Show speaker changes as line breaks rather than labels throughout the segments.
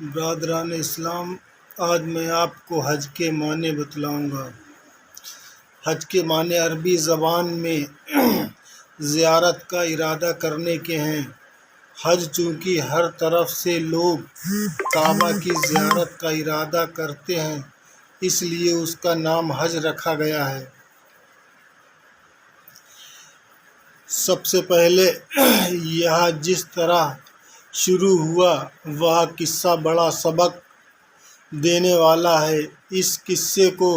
برادران اسلام، آج میں آپ کو حج کے معنی بتلاؤں گا۔ حج کے معنی عربی زبان میں زیارت کا ارادہ کرنے کے ہیں۔ حج چونکہ ہر طرف سے لوگ کعبہ کی زیارت کا ارادہ کرتے ہیں، اس لیے اس کا نام حج رکھا گیا ہے۔ سب سے پہلے یہ جس طرح شروع ہوا وہ قصہ بڑا سبق دینے والا ہے۔ اس قصے کو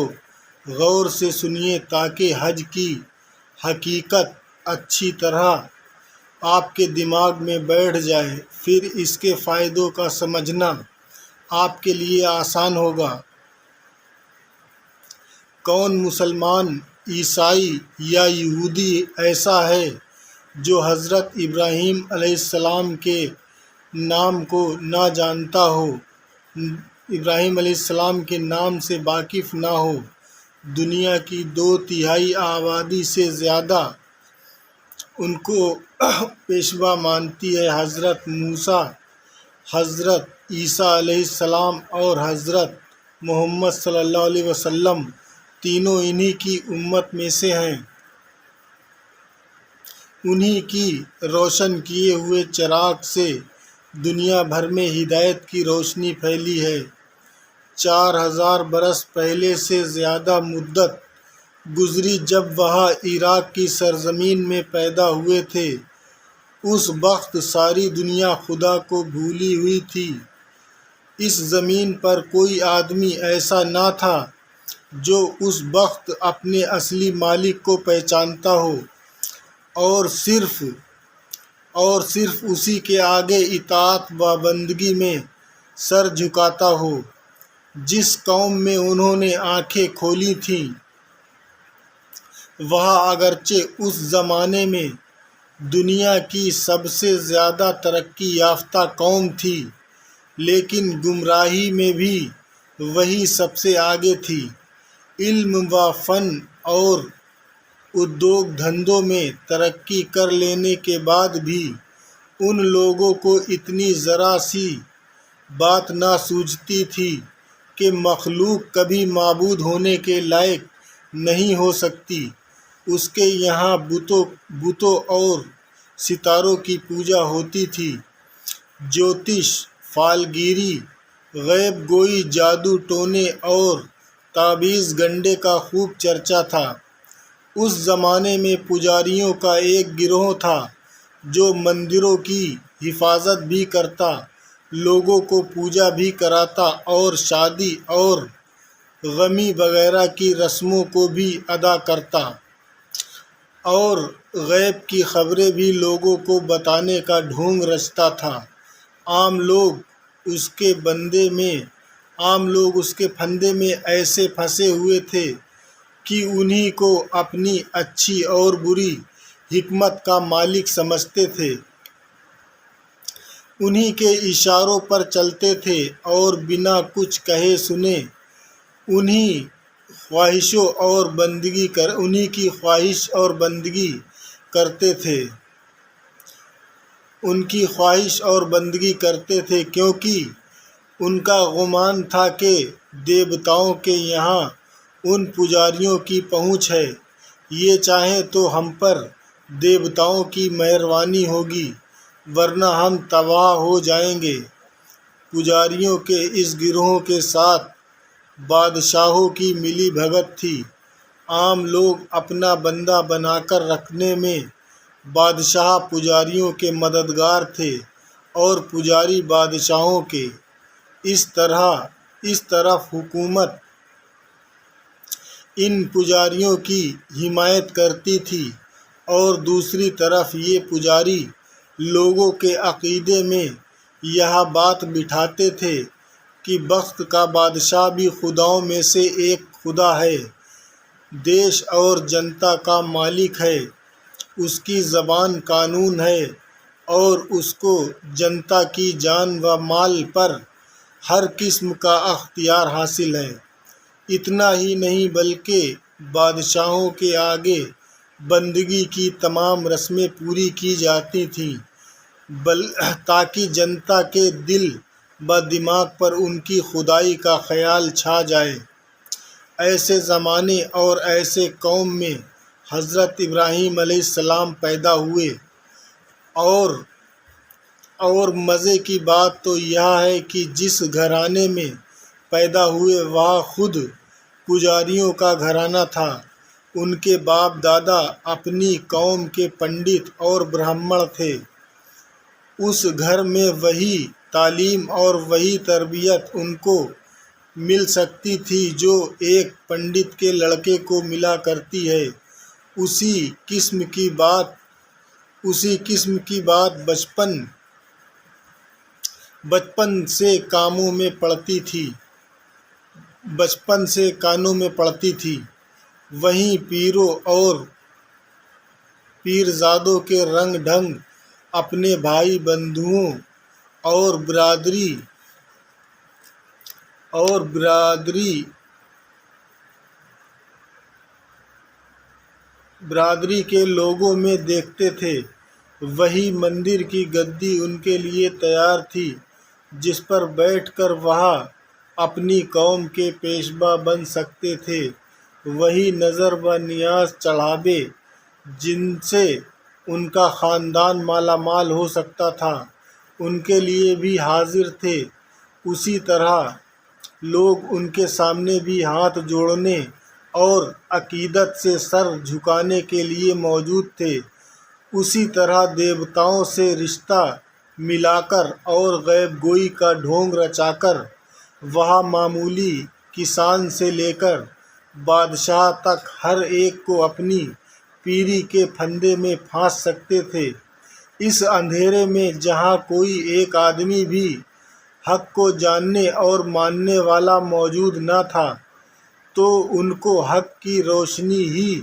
غور سے سنیے تاکہ حج کی حقیقت اچھی طرح آپ کے دماغ میں بیٹھ جائے، پھر اس کے فائدوں کا سمجھنا آپ کے لیے آسان ہوگا۔ کون مسلمان، عیسائی یا یہودی ایسا ہے جو حضرت ابراہیم علیہ السلام کے نام کو نہ جانتا ہو، ابراہیم علیہ السلام کے نام سے واقف نہ ہو؟ دنیا کی 2/3 آبادی سے زیادہ ان کو پیشوا مانتی ہے۔ حضرت موسیٰ، حضرت عیسیٰ علیہ السلام اور حضرت محمد صلی اللہ علیہ وسلم تینوں انہی کی امت میں سے ہیں۔ انہی کی روشن کیے ہوئے چراغ سے دنیا بھر میں ہدایت کی روشنی پھیلی ہے۔ 4000 برس پہلے سے زیادہ مدت گزری جب وہ عراق کی سرزمین میں پیدا ہوئے تھے۔ اس وقت ساری دنیا خدا کو بھولی ہوئی تھی۔ اس زمین پر کوئی آدمی ایسا نہ تھا جو اس وقت اپنے اصلی مالک کو پہچانتا ہو اور صرف اسی کے آگے اطاعت و بندگی میں سر جھکاتا ہو۔ جس قوم میں انہوں نے آنکھیں کھولی تھیں، وہ اگرچہ اس زمانے میں دنیا کی سب سے زیادہ ترقی یافتہ قوم تھی، لیکن گمراہی میں بھی وہی سب سے آگے تھی۔ علم و فن اور ادیوگ دھندوں میں ترقی کر لینے کے بعد بھی ان لوگوں کو اتنی ذرا سی بات نہ سوجھتی تھی کہ مخلوق کبھی معبود ہونے کے لائق نہیں ہو سکتی۔ اس کے یہاں بتوں اور ستاروں کی پوجا ہوتی تھی۔ جوتش، فال گیری، غیب گوئی، جادو ٹونے اور تعویذ گنڈے کا خوب چرچا تھا۔ اس زمانے میں پجاریوں کا ایک گروہ تھا جو مندروں کی حفاظت بھی کرتا، لوگوں کو پوجا بھی کراتا اور شادی اور غمی وغیرہ کی رسموں کو بھی ادا کرتا، اور غیب کی خبریں بھی لوگوں کو بتانے کا ڈھونگ رچتا تھا۔ عام لوگ اس کے پھندے میں ایسے پھنسے ہوئے تھے کہ انہی کو اپنی اچھی اور بری حکمت کا مالک سمجھتے تھے، انہی کے اشاروں پر چلتے تھے اور بنا کچھ کہے سنے انہی کی خواہش اور بندگی کرتے تھے، کیونکہ ان کا گمان تھا کہ دیوتاؤں کے یہاں ان پجاریوں کی پہنچ ہے، یہ چاہیں تو ہم پر دیوتاؤں کی مہربانی ہوگی ورنہ ہم تباہ ہو جائیں گے۔ پجاریوں کے اس گروہ کے ساتھ بادشاہوں کی ملی بھگت تھی۔ عام لوگ اپنا بندہ بنا کر رکھنے میں بادشاہ پجاریوں کے مددگار تھے اور پجاری بادشاہوں کے۔ اس طرف حکومت ان پجاریوں کی حمایت کرتی تھی اور دوسری طرف یہ پجاری لوگوں کے عقیدے میں یہ بات بٹھاتے تھے کہ وقت کا بادشاہ بھی خداؤں میں سے ایک خدا ہے، دیش اور جنتا کا مالک ہے، اس کی زبان قانون ہے اور اس کو جنتا کی جان و مال پر ہر قسم کا اختیار حاصل ہے۔ اتنا ہی نہیں بلکہ بادشاہوں کے آگے بندگی کی تمام رسمیں پوری کی جاتی تھیں تاکہ جنتا کے دل دماغ پر ان کی خدائی کا خیال چھا جائے۔ ایسے زمانے اور ایسے قوم میں حضرت ابراہیم علیہ السلام پیدا ہوئے، اور مزے کی بات تو یہ ہے کہ جس گھرانے میں پیدا ہوئے وہ خود پجاریوں کا گھرانہ تھا۔ ان کے باپ دادا اپنی قوم کے پنڈت اور برہمن تھے۔ اس گھر میں وہی تعلیم اور وہی تربیت ان کو مل سکتی تھی جو ایک پنڈت کے لڑکے کو ملا کرتی ہے۔ اسی قسم کی بات بچپن سے کانوں میں پڑتی تھی۔ وہیں پیروں اور پیرزادوں کے رنگ ڈھنگ، اپنے بھائی بندھوؤں اور برادری کے لوگوں میں دیکھتے تھے۔ وہی مندر کی گدی ان کے لیے تیار تھی جس پر بیٹھ کر وہ اپنی قوم کے پیشوا بن سکتے تھے۔ وہی نظر و نیاز چڑھاوے جن سے ان کا خاندان مالا مال ہو سکتا تھا، ان کے لیے بھی حاضر تھے۔ اسی طرح لوگ ان کے سامنے بھی ہاتھ جوڑنے اور عقیدت سے سر جھکانے کے لیے موجود تھے۔ اسی طرح دیوتاؤں سے رشتہ ملا کر اور غیب گوئی کا ڈھونگ رچا کر وہ معمولی کسان سے لے کر بادشاہ تک ہر ایک کو اپنی پیری کے پھندے میں پھانس سکتے تھے۔ اس اندھیرے میں جہاں کوئی ایک آدمی بھی حق کو جاننے اور ماننے والا موجود نہ تھا، تو ان کو حق کی روشنی ہی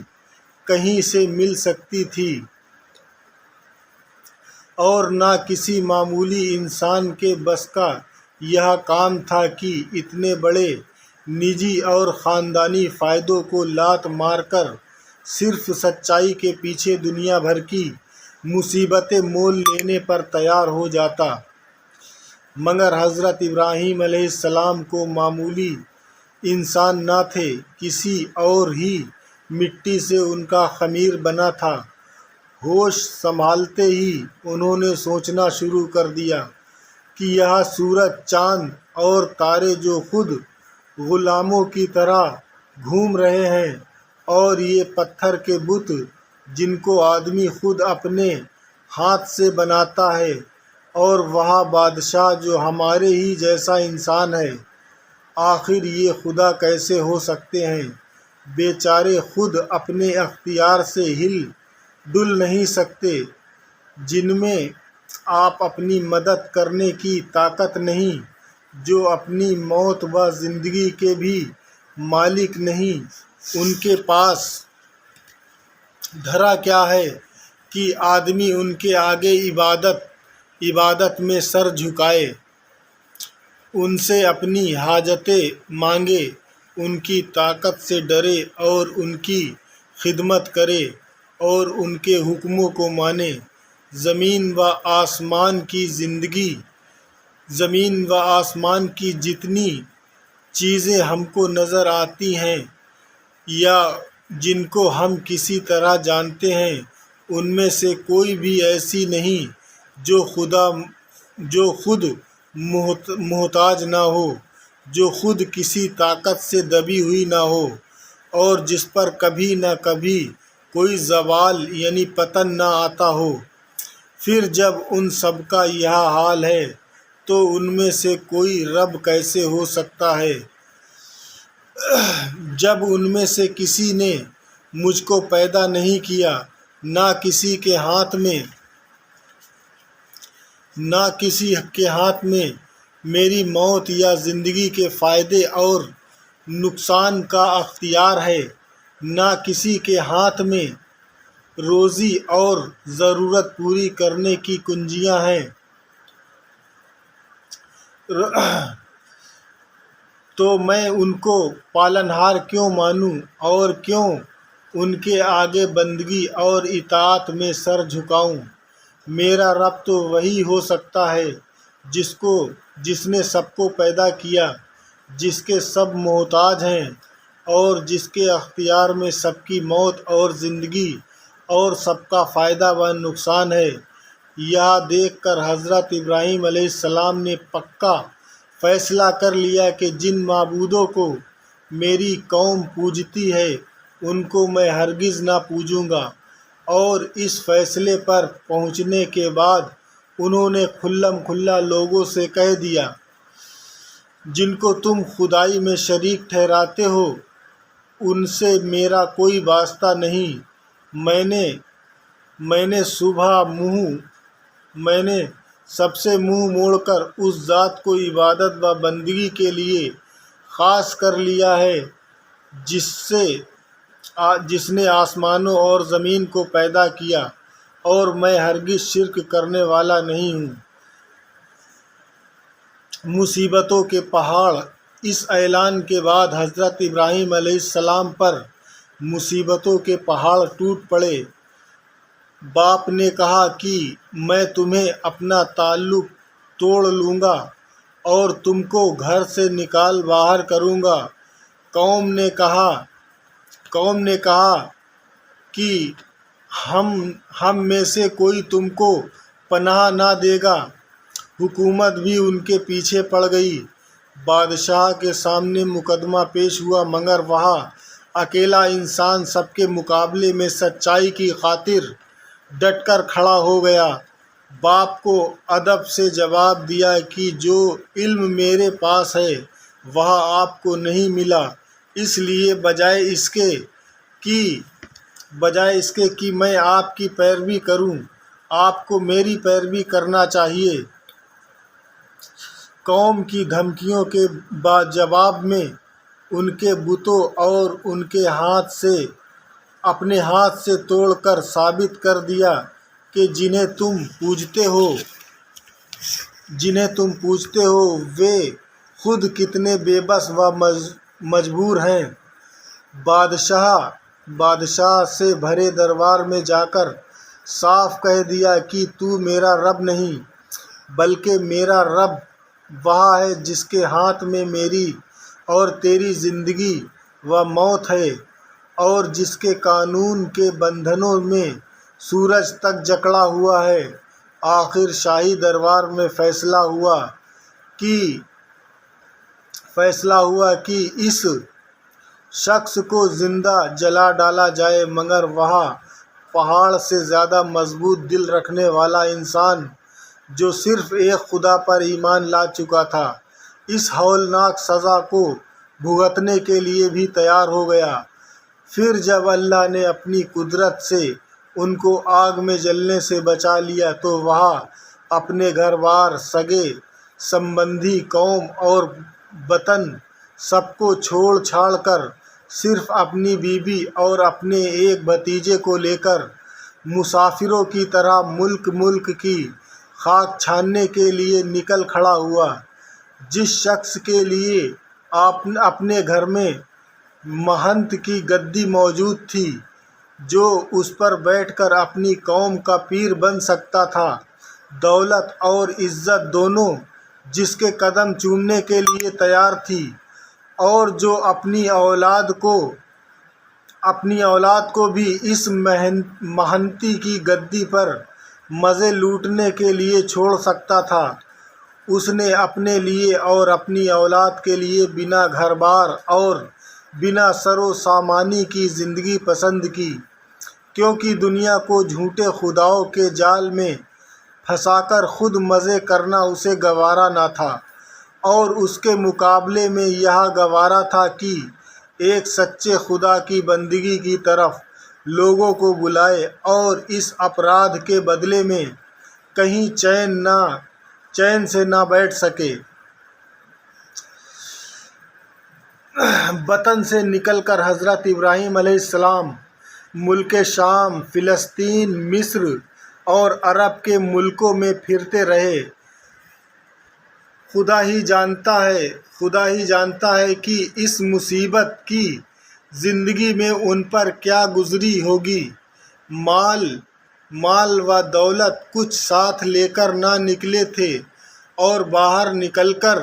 کہیں سے مل سکتی تھی، اور نہ کسی معمولی انسان کے بس کا یہ کام تھا کہ اتنے بڑے نجی اور خاندانی فائدوں کو لات مار کر صرف سچائی کے پیچھے دنیا بھر کی مصیبتیں مول لینے پر تیار ہو جاتا۔ مگر حضرت ابراہیم علیہ السلام کو معمولی انسان نہ تھے، کسی اور ہی مٹی سے ان کا خمیر بنا تھا۔ ہوش سنبھالتے ہی انہوں نے سوچنا شروع کر دیا کہ یہ سورج، چاند اور تارے جو خود غلاموں کی طرح گھوم رہے ہیں، اور یہ پتھر کے بت جن کو آدمی خود اپنے ہاتھ سے بناتا ہے، اور وہ بادشاہ جو ہمارے ہی جیسا انسان ہے، آخر یہ خدا کیسے ہو سکتے ہیں؟ بیچارے خود اپنے اختیار سے ہل ڈل نہیں سکتے، جن میں آپ اپنی مدد کرنے کی طاقت نہیں، جو اپنی موت و زندگی کے بھی مالک نہیں۔ ان کے پاس دھرا کیا ہے کہ آدمی ان کے آگے عبادت میں سر جھکائے، ان سے اپنی حاجتیں مانگے، ان کی طاقت سے ڈرے اور ان کی خدمت کرے اور ان کے حکموں کو مانے۔ زمین و آسمان کی جتنی چیزیں ہم کو نظر آتی ہیں یا جن کو ہم کسی طرح جانتے ہیں، ان میں سے کوئی بھی ایسی نہیں جو خود محتاج نہ ہو، جو خود کسی طاقت سے دبی ہوئی نہ ہو، اور جس پر کبھی نہ کبھی کوئی زوال یعنی پتن نہ آتا ہو۔ پھر جب ان سب کا یہ حال ہے تو ان میں سے کوئی رب کیسے ہو سکتا ہے؟ جب ان میں سے کسی نے مجھ کو پیدا نہیں کیا، نہ کسی کے ہاتھ میں میری موت یا زندگی کے فائدے اور نقصان کا اختیار ہے، نہ کسی کے ہاتھ میں روزی اور ضرورت پوری کرنے کی کنجیاں ہیں، تو میں ان کو پالنہار کیوں مانوں اور کیوں ان کے آگے بندگی اور اطاعت میں سر جھکاؤں؟ میرا رب تو وہی ہو سکتا ہے جس نے سب کو پیدا کیا، جس کے سب محتاج ہیں اور جس کے اختیار میں سب کی موت اور زندگی اور سب کا فائدہ و نقصان ہے۔ یہ دیکھ کر حضرت ابراہیم علیہ السلام نے پکا فیصلہ کر لیا کہ جن معبودوں کو میری قوم پوجتی ہے ان کو میں ہرگز نہ پوجوں گا، اور اس فیصلے پر پہنچنے کے بعد انہوں نے کھلم کھلا لوگوں سے کہہ دیا، جن کو تم خدائی میں شریک ٹھہراتے ہو ان سے میرا کوئی واسطہ نہیں۔ میں نے سب سے منہ موڑ کر اس ذات کو عبادت و بندگی کے لیے خاص کر لیا ہے جس نے آسمانوں اور زمین کو پیدا کیا، اور میں ہرگز شرک کرنے والا نہیں ہوں۔ مصیبتوں کے پہاڑ۔ اس اعلان کے بعد حضرت ابراہیم علیہ السلام پر مصیبتوں کے پہاڑ ٹوٹ پڑے۔ باپ نے کہا کہ میں تمہیں اپنا تعلق توڑ لوں گا اور تم کو گھر سے نکال باہر کروں گا۔ قوم نے کہا کہ ہم میں سے کوئی تم کو پناہ نہ دے گا۔ حکومت بھی ان کے پیچھے پڑ گئی۔ بادشاہ کے سامنے مقدمہ پیش ہوا، مگر وہاں اکیلا انسان سب کے مقابلے میں سچائی کی خاطر ڈٹ کر کھڑا ہو گیا۔ باپ کو ادب سے جواب دیا کہ جو علم میرے پاس ہے وہ آپ کو نہیں ملا، اس لیے بجائے اس کے کہ میں آپ کی پیروی کروں، آپ کو میری پیروی کرنا چاہیے۔ قوم کی دھمکیوں کے جواب میں ان کے بتوں اور ان کے اپنے ہاتھ سے توڑ کر ثابت کر دیا کہ جنہیں تم پوجتے ہو وہ خود کتنے بے بس و مجبور ہیں۔ بادشاہ سے بھرے دربار میں جا کر صاف کہہ دیا کہ تو میرا رب نہیں بلکہ میرا رب وہ ہے جس کے ہاتھ میں میری اور تیری زندگی و موت ہے، اور جس کے قانون کے بندھنوں میں سورج تک جکڑا ہوا ہے۔ آخر شاہی دربار میں فیصلہ ہوا کہ اس شخص کو زندہ جلا ڈالا جائے، مگر وہ پہاڑ سے زیادہ مضبوط دل رکھنے والا انسان جو صرف ایک خدا پر ایمان لا چکا تھا اس ہولناک سزا کو بھگتنے کے لیے بھی تیار ہو گیا۔ پھر جب اللہ نے اپنی قدرت سے ان کو آگ میں جلنے سے بچا لیا تو وہ اپنے گھر بار، سگے سمبندھی، قوم اور وطن سب کو چھوڑ چھاڑ کر صرف اپنی بیوی اور اپنے ایک بھتیجے کو لے کر مسافروں کی طرح ملک کی خاک چھاننے کے لیے نکل کھڑا ہوا۔ جس شخص کے لیے اپنے گھر میں مہنت کی گدی موجود تھی، جو اس پر بیٹھ کر اپنی قوم کا پیر بن سکتا تھا، دولت اور عزت دونوں جس کے قدم چومنے کے لیے تیار تھی، اور جو اپنی اولاد کو بھی اس مہنتی کی گدی پر مزے لوٹنے کے لیے چھوڑ سکتا تھا، اس نے اپنے لیے اور اپنی اولاد کے لیے بنا گھر بار اور بنا سر و سامانی کی زندگی پسند کی، کیونکہ دنیا کو جھوٹے خداؤں کے جال میں پھنسا کر خود مزے کرنا اسے گوارا نہ تھا، اور اس کے مقابلے میں یہ گوارا تھا کہ ایک سچے خدا کی بندگی کی طرف لوگوں کو بلائے اور اس اپرادھ کے بدلے میں کہیں چین سے نہ بیٹھ سکے۔ وطن سے نکل کر حضرت ابراہیم علیہ السلام ملک شام، فلسطین، مصر اور عرب کے ملکوں میں پھرتے رہے۔ خدا ہی جانتا ہے کہ اس مصیبت کی زندگی میں ان پر کیا گزری ہوگی۔ مال و دولت کچھ ساتھ لے کر نہ نکلے تھے اور باہر نکل کر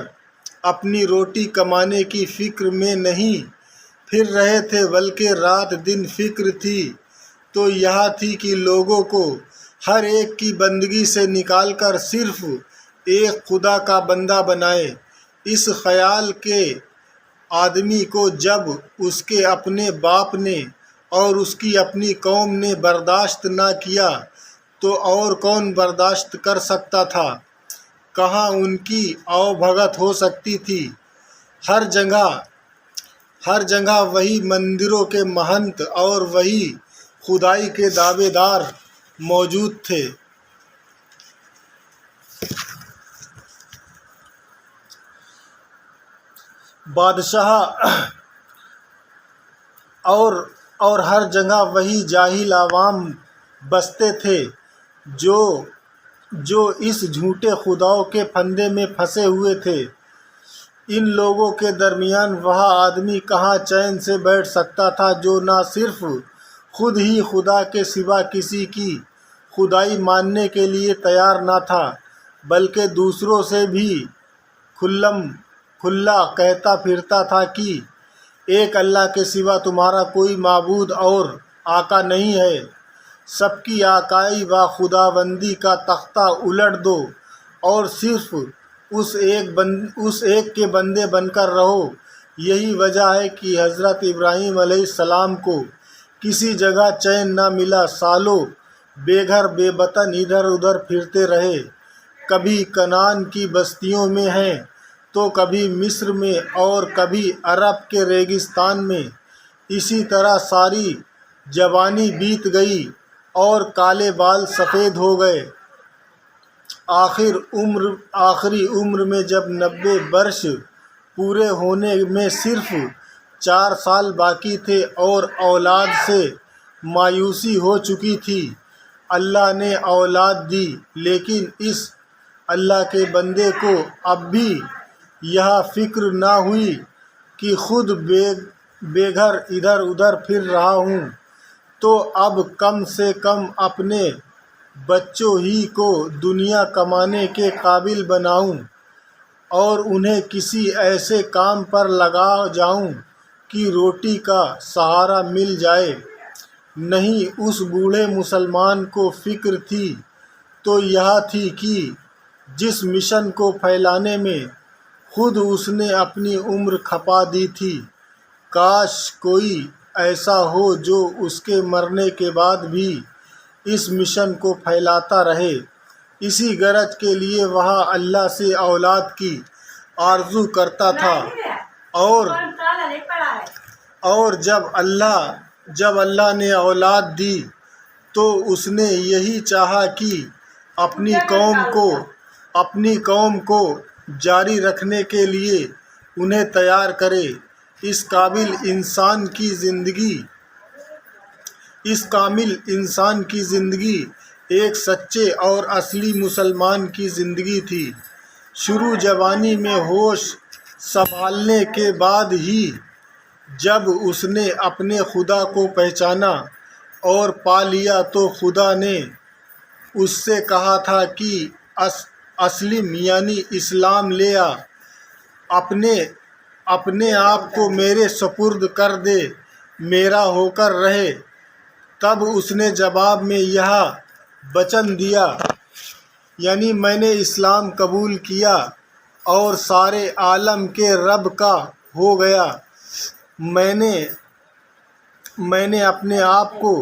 اپنی روٹی کمانے کی فکر میں نہیں پھر رہے تھے، بلکہ رات دن فکر تھی تو یہ تھی کہ لوگوں کو ہر ایک کی بندگی سے نکال کر صرف ایک خدا کا بندہ بنائے۔ اس خیال کے آدمی کو جب اس کے اپنے باپ نے اور اس کی اپنی قوم نے برداشت نہ کیا تو اور کون برداشت کر سکتا تھا؟ کہاں ان کی آؤ بھگت ہو سکتی تھی؟ ہر جگہ وہی مندروں کے مہنت اور وہی خدائی کے دعوے دار موجود تھے۔ بادشاہ اور ہر جگہ وہی جاہل عوام بستے تھے جو اس جھوٹے خداؤں کے پھندے میں پھنسے ہوئے تھے۔ ان لوگوں کے درمیان وہ آدمی کہاں چین سے بیٹھ سکتا تھا جو نہ صرف خود ہی خدا کے سوا کسی کی خدائی ماننے کے لیے تیار نہ تھا، بلکہ دوسروں سے بھی کھلا کہتا پھرتا تھا کہ ایک اللہ کے سوا تمہارا کوئی معبود اور آقا نہیں ہے۔ سب کی آقائی و خداوندی کا تختہ الٹ دو اور صرف اس ایک کے بندے بن کر رہو۔ یہی وجہ ہے کہ حضرت ابراہیم علیہ السلام کو کسی جگہ چین نہ ملا، سالوں بے گھر بے وطن ادھر ادھر پھرتے رہے، کبھی کنعان کی بستیوں میں ہیں تو کبھی مصر میں اور کبھی عرب کے ریگستان میں۔ اسی طرح ساری جوانی بیت گئی اور کالے بال سفید ہو گئے۔ آخری عمر میں جب 90 برس پورے ہونے میں صرف 4 سال باقی تھے اور اولاد سے مایوسی ہو چکی تھی، اللہ نے اولاد دی، لیکن اس اللہ کے بندے کو اب بھی یہ فکر نہ ہوئی کہ خود بے گھر ادھر ادھر پھر رہا ہوں تو اب کم سے کم اپنے بچوں ہی کو دنیا کمانے کے قابل بناؤں اور انہیں کسی ایسے کام پر لگا جاؤں کہ روٹی کا سہارا مل جائے۔ نہیں، اس بوڑھے مسلمان کو فکر تھی تو یہ تھی کہ جس مشن کو پھیلانے میں خود اس نے اپنی عمر کھپا دی تھی، کاش کوئی ایسا ہو جو اس کے مرنے کے بعد بھی اس مشن کو پھیلاتا رہے۔ اسی غرض کے لیے وہ اللہ سے اولاد کی آرزو کرتا تھا اور جب اللہ نے اولاد دی تو اس نے یہی چاہا کہ اپنی قوم کو جاری رکھنے کے لیے انہیں تیار کرے۔ اس کامل انسان کی زندگی ایک سچے اور اصلی مسلمان کی زندگی تھی۔ شروع جوانی میں ہوش سنبھالنے کے بعد ہی جب اس نے اپنے خدا کو پہچانا اور پا لیا تو خدا نے اس سے کہا تھا کہ اسلم یعنی اسلام لے آ، اپنے آپ کو میرے سپرد کر دے، میرا ہو کر رہے۔ تب اس نے جواب میں یہ وچن دیا، یعنی میں نے اسلام قبول کیا اور سارے عالم کے رب کا ہو گیا۔ میں نے اپنے آپ کو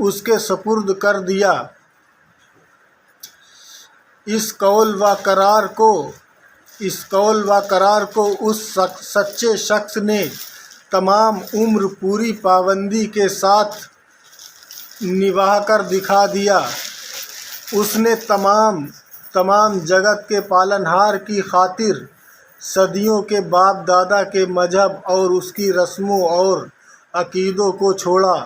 اس کے سپرد کر دیا۔ اس قول و قرار کو اس سچے شخص نے تمام عمر پوری پابندی کے ساتھ نبھا کر دکھا دیا۔ اس نے تمام جگت کے پالنہار کی خاطر صدیوں کے باپ دادا کے مذہب اور اس کی رسموں اور عقیدوں کو چھوڑا،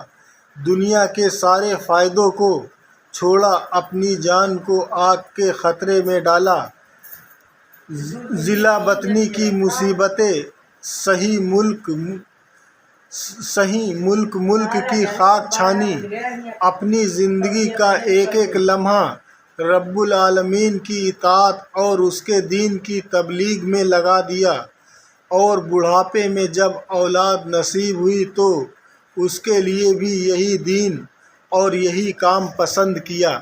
دنیا کے سارے فائدوں کو چھوڑا، اپنی جان کو آگ کے خطرے میں ڈالا، ذلہ وطنی کی مصیبتیں سہی، ملک کی خاک چھانی، اپنی زندگی کا ایک ایک لمحہ رب العالمین کی اطاعت اور اس کے دین کی تبلیغ میں لگا دیا، اور بڑھاپے میں جب اولاد نصیب ہوئی تو اس کے لیے بھی یہی دین اور یہی کام پسند کیا۔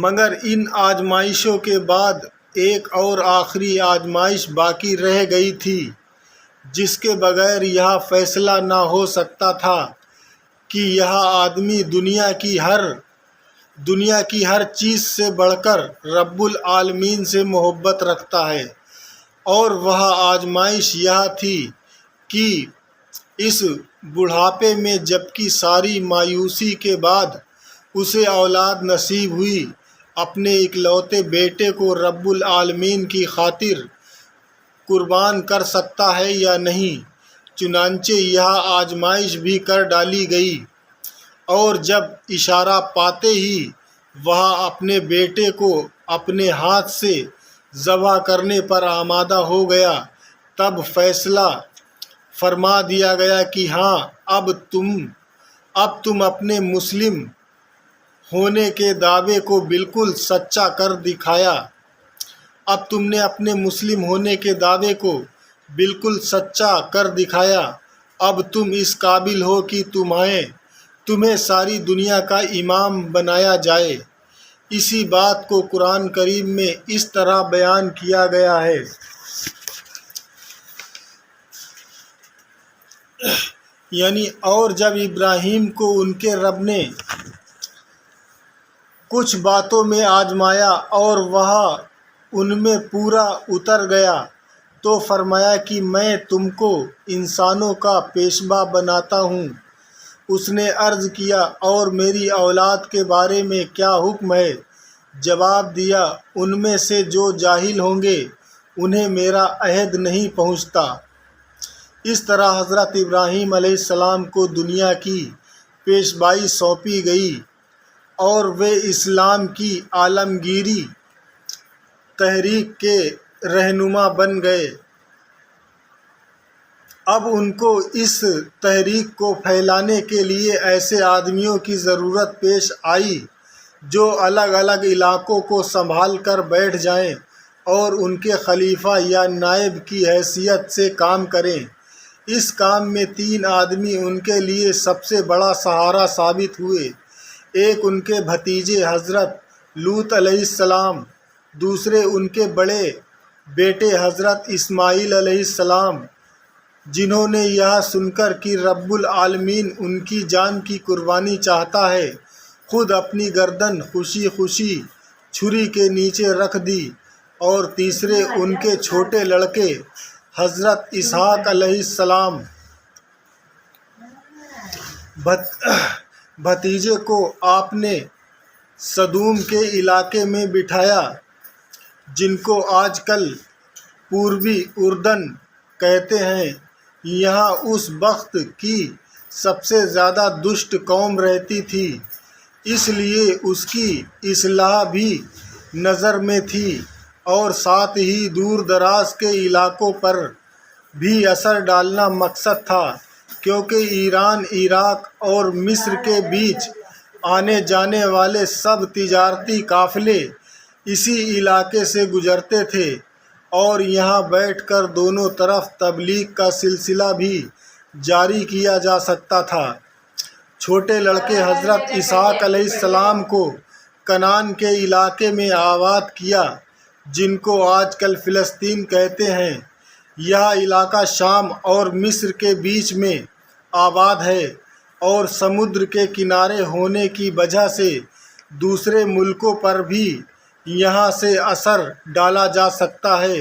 مگر ان آزمائشوں کے بعد ایک اور آخری آزمائش باقی رہ گئی تھی، جس کے بغیر یہ فیصلہ نہ ہو سکتا تھا کہ یہ آدمی دنیا کی ہر چیز سے بڑھ کر رب العالمین سے محبت رکھتا ہے۔ اور وہ آزمائش یہ تھی کہ اس بڑھاپے میں جبکہ ساری مایوسی کے بعد اسے اولاد نصیب ہوئی، اپنے اکلوتے بیٹے کو رب العالمین کی خاطر قربان کر سکتا ہے یا نہیں۔ چنانچہ یہ آزمائش بھی کر ڈالی گئی، اور جب اشارہ پاتے ہی وہ اپنے بیٹے کو اپنے ہاتھ سے ذبح کرنے پر آمادہ ہو گیا، تب فیصلہ فرما دیا گیا کہ ہاں، اب تم اپنے مسلم ہونے کے دعوے کو بالکل سچا کر دکھایا۔ اب تم نے اپنے مسلم ہونے کے دعوے کو بالکل سچا کر دکھایا۔ اب تم اس قابل ہو کہ تمہیں ساری دنیا کا امام بنایا جائے۔ اسی بات کو قرآن کریم میں اس طرح بیان کیا گیا ہے، یعنی اور جب ابراہیم کو ان کے رب نے کچھ باتوں میں آزمایا اور وہ ان میں پورا اتر گیا تو فرمایا کہ میں تم کو انسانوں کا پیشوا بناتا ہوں۔ اس نے عرض کیا، اور میری اولاد کے بارے میں کیا حکم ہے؟ جواب دیا، ان میں سے جو جاہل ہوں گے انہیں میرا عہد نہیں پہنچتا۔ اس طرح حضرت ابراہیم علیہ السلام کو دنیا کی پیشوائی سونپی گئی، اور وہ اسلام کی عالمگیری تحریک کے رہنما بن گئے۔ اب ان کو اس تحریک کو پھیلانے کے لیے ایسے آدمیوں کی ضرورت پیش آئی جو الگ الگ علاقوں کو سنبھال کر بیٹھ جائیں اور ان کے خلیفہ یا نائب کی حیثیت سے کام کریں۔ اس کام میں 3 آدمی ان کے لیے سب سے بڑا سہارا ثابت ہوئے۔ ایک ان کے بھتیجے حضرت لوط علیہ السلام، دوسرے ان کے بڑے بیٹے حضرت اسماعیل علیہ السلام، جنہوں نے یہ سن کر کہ رب العالمین ان کی جان کی قربانی چاہتا ہے، خود اپنی گردن خوشی خوشی چھری کے نیچے رکھ دی، اور تیسرے ان کے چھوٹے لڑکے حضرت اسحاق علیہ السلام۔ بھتیجے کو آپ نے سدوم کے علاقے میں بٹھایا، جن کو آج کل پوربی اردن کہتے ہیں۔ یہاں اس وقت کی سب سے زیادہ دشت قوم رہتی تھی، اس لیے اس کی اصلاح بھی نظر میں تھی، اور ساتھ ہی دور دراز کے علاقوں پر بھی اثر ڈالنا مقصد تھا، کیونکہ ایران، عراق اور مصر کے بیچ آنے جانے والے سب تجارتی قافلے اسی علاقے سے گزرتے تھے، اور یہاں بیٹھ کر دونوں طرف تبلیغ کا سلسلہ بھی جاری کیا جا سکتا تھا۔ چھوٹے لڑکے حضرت اسحاق علیہ السلام کو کنعان کے علاقے میں آباد کیا، جن کو آج کل فلسطین کہتے ہیں۔ یہ علاقہ شام اور مصر کے بیچ میں آباد ہے، اور سمندر کے کنارے ہونے کی وجہ سے دوسرے ملکوں پر بھی یہاں سے اثر ڈالا جا سکتا ہے۔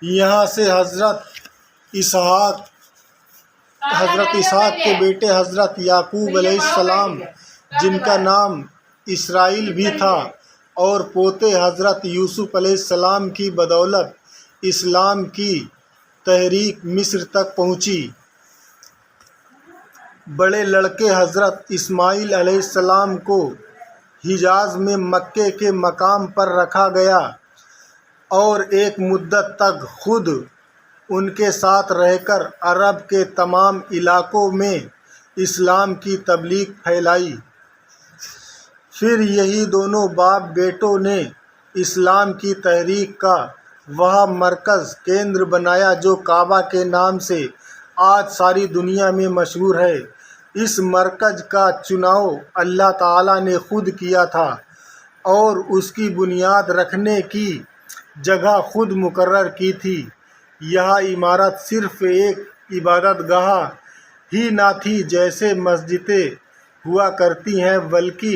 یہاں سے حضرت اسحاق کے بیٹے حضرت یعقوب علیہ السلام، جن کا نام اسرائیل بھی تھا، اور پوتے حضرت یوسف علیہ السلام کی بدولت اسلام کی تحریک مصر تک پہنچی۔ بڑے لڑکے حضرت اسماعیل علیہ السلام کو حجاز میں مکے کے مقام پر رکھا گیا، اور ایک مدت تک خود ان کے ساتھ رہ کر عرب کے تمام علاقوں میں اسلام کی تبلیغ پھیلائی۔ پھر یہی دونوں باپ بیٹوں نے اسلام کی تحریک کا وہ مرکز کیندر بنایا جو کعبہ کے نام سے آج ساری دنیا میں مشہور ہے۔ اس مرکز کا چناؤ اللہ تعالیٰ نے خود کیا تھا اور اس کی بنیاد رکھنے کی جگہ خود مقرر کی تھی۔ یہ عمارت صرف ایک عبادت گاہ ہی نہ تھی جیسے مسجدیں ہوا کرتی ہیں، بلکہ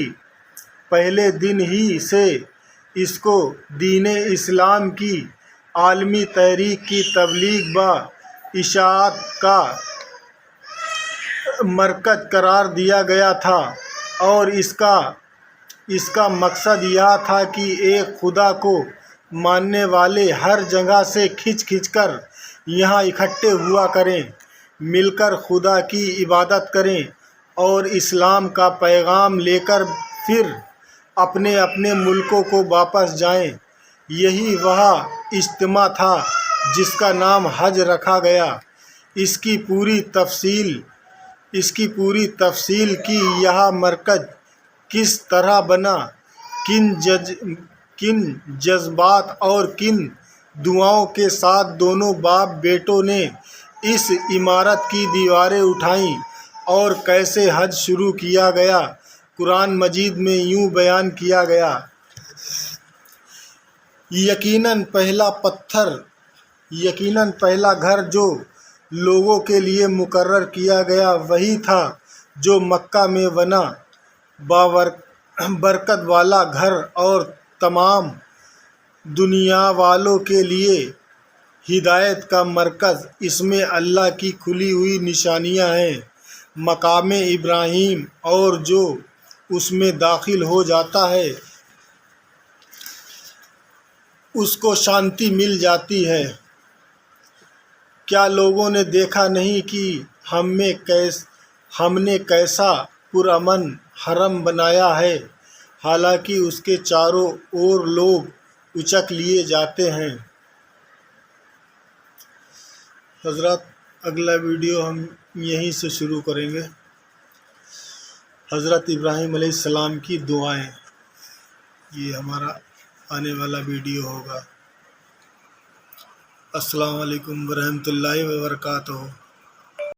پہلے دن ہی سے اس کو دین اسلام کی عالمی تحریک کی تبلیغ و اشاعت کا مرکز قرار دیا گیا تھا، اور اس کا مقصد یہ تھا کہ ایک خدا کو ماننے والے ہر جگہ سے کھنچ کر یہاں اکٹھے ہوا کریں، مل کر خدا کی عبادت کریں اور اسلام کا پیغام لے کر پھر اپنے اپنے ملکوں کو واپس جائیں۔ یہی وہ اجتماع تھا جس کا نام حج رکھا گیا۔ اس کی پوری تفصیل کہ یہ مرکز کس طرح بنا، کن جذبات اور کن دعاؤں کے ساتھ دونوں باپ بیٹوں نے اس عمارت کی دیواریں اٹھائیں اور کیسے حج شروع کیا گیا، قرآن مجید میں یوں بیان کیا گیا۔ یقیناً پہلا گھر جو لوگوں کے لیے مقرر کیا گیا وہی تھا جو مکہ میں بنا، برکت والا گھر اور تمام دنیا والوں کے لیے ہدایت کا مرکز۔ اس میں اللہ کی کھلی ہوئی نشانیاں ہیں، مقام ابراہیم، اور جو اس میں داخل ہو جاتا ہے اس کو شانتی مل جاتی ہے۔ کیا لوگوں نے دیکھا نہیں کہ ہم نے کیسا پرامن حرم بنایا ہے، حالانکہ اس کے چاروں اور لوگ اچک لیے جاتے ہیں۔ حضرات، اگلا ویڈیو ہم یہیں سے شروع کریں گے۔ حضرت ابراہیم علیہ السلام کی دعائیں، یہ ہمارا آنے والا ویڈیو ہوگا۔ السلام علیکم ورحمۃ اللہ وبرکاتہ۔